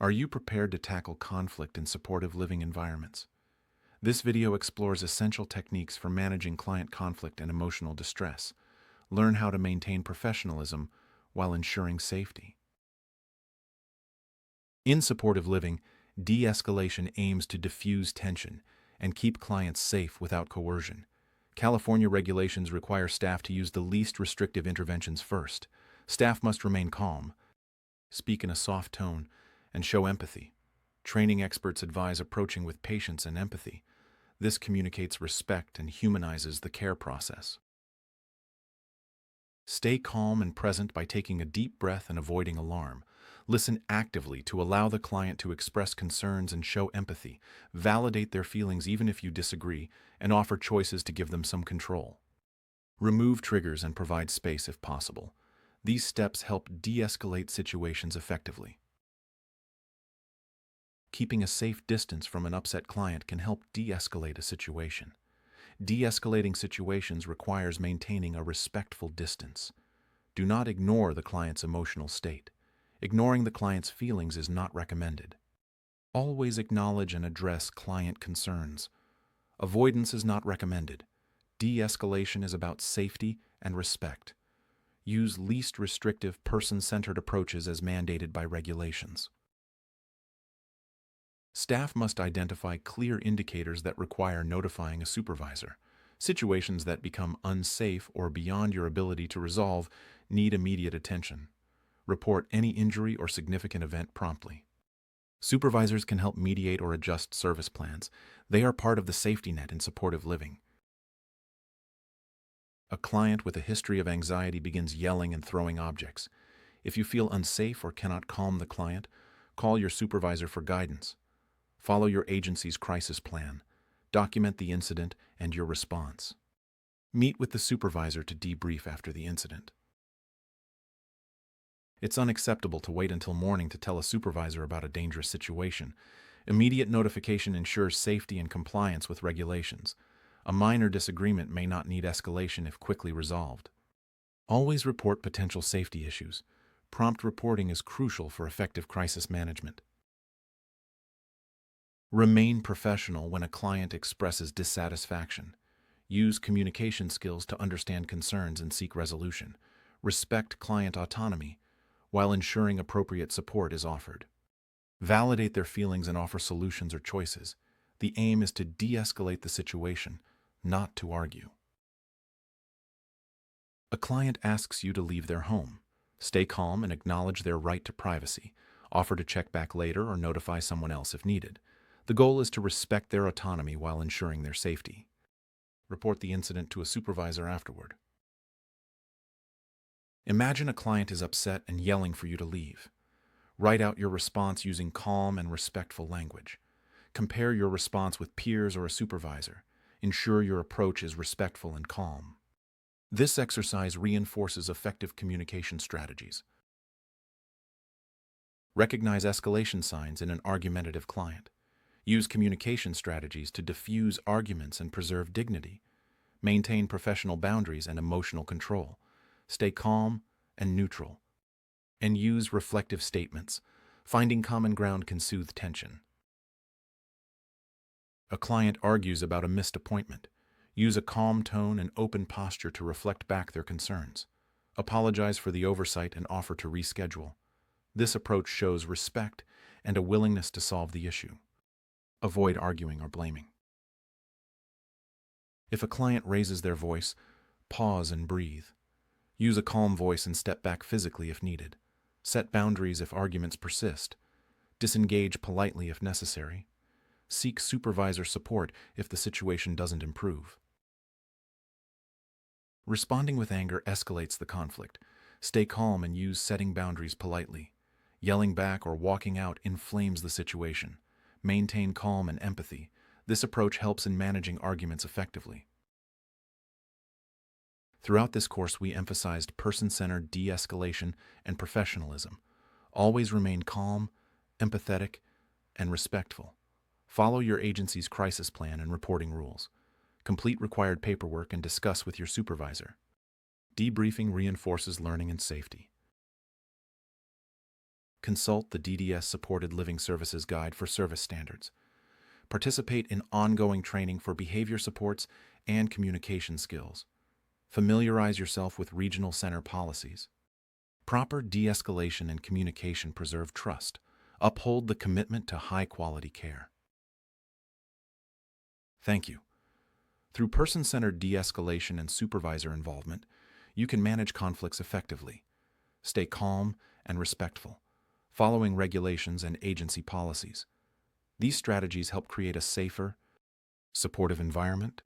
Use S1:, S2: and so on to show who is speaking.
S1: Are you prepared to tackle conflict in supportive living environments? This video explores essential techniques for managing client conflict and emotional distress. Learn how to maintain professionalism while ensuring safety. In supportive living, de-escalation aims to diffuse tension and keep clients safe without coercion. California regulations require staff to use the least restrictive interventions first. Staff must remain calm, speak in a soft tone, and show empathy. Training experts advise approaching with patience and empathy. This communicates respect and humanizes the care process. Stay calm and present by taking a deep breath and avoiding alarm. Listen actively to allow the client to express concerns and show empathy. Validate their feelings even if you disagree, and offer choices to give them some control. Remove triggers and provide space if possible. These steps help de-escalate situations effectively. Keeping a safe distance from an upset client can help de-escalate a situation. De-escalating situations requires maintaining a respectful distance. Do not ignore the client's emotional state. Ignoring the client's feelings is not recommended. Always acknowledge and address client concerns. Avoidance is not recommended. De-escalation is about safety and respect. Use least restrictive, person-centered approaches as mandated by regulations. Staff must identify clear indicators that require notifying a supervisor. Situations that become unsafe or beyond your ability to resolve need immediate attention. Report any injury or significant event promptly. Supervisors can help mediate or adjust service plans. They are part of the safety net in supportive living. A client with a history of anxiety begins yelling and throwing objects. If you feel unsafe or cannot calm the client, call your supervisor for guidance. Follow your agency's crisis plan. Document the incident and your response. Meet with the supervisor to debrief after the incident. It's unacceptable to wait until morning to tell a supervisor about a dangerous situation. Immediate notification ensures safety and compliance with regulations. A minor disagreement may not need escalation if quickly resolved. Always report potential safety issues. Prompt reporting is crucial for effective crisis management. Remain professional when a client expresses dissatisfaction. Use communication skills to understand concerns and seek resolution. Respect client autonomy, while ensuring appropriate support is offered. Validate their feelings and offer solutions or choices. The aim is to de-escalate the situation, not to argue. A client asks you to leave their home. Stay calm and acknowledge their right to privacy. Offer to check back later or notify someone else if needed. The goal is to respect their autonomy while ensuring their safety. Report the incident to a supervisor afterward. Imagine a client is upset and yelling for you to leave. Write out your response using calm and respectful language. Compare your response with peers or a supervisor. Ensure your approach is respectful and calm. This exercise reinforces effective communication strategies. Recognize escalation signs in an argumentative client. Use communication strategies to diffuse arguments and preserve dignity. Maintain professional boundaries and emotional control. Stay calm and neutral. And use reflective statements. Finding common ground can soothe tension. A client argues about a missed appointment. Use a calm tone and open posture to reflect back their concerns. Apologize for the oversight and offer to reschedule. This approach shows respect and a willingness to solve the issue. Avoid arguing or blaming. If a client raises their voice, pause and breathe. Use a calm voice and step back physically if needed. Set boundaries if arguments persist. Disengage politely if necessary. Seek supervisor support if the situation doesn't improve. Responding with anger escalates the conflict. Stay calm and use setting boundaries politely. Yelling back or walking out inflames the situation. Maintain calm and empathy. This approach helps in managing arguments effectively. Throughout this course, we emphasized person-centered de-escalation and professionalism. Always remain calm, empathetic, and respectful. Follow your agency's crisis plan and reporting rules. Complete required paperwork and discuss with your supervisor. Debriefing reinforces learning and safety. Consult the DDS Supported Living Services Guide for service standards. Participate in ongoing training for behavior supports and communication skills. Familiarize yourself with regional center policies. Proper de-escalation and communication preserve trust. Uphold the commitment to high-quality care. Thank you. Through person-centered de-escalation and supervisor involvement, you can manage conflicts effectively. Stay calm and respectful, following regulations and agency policies. These strategies help create a safer, supportive environment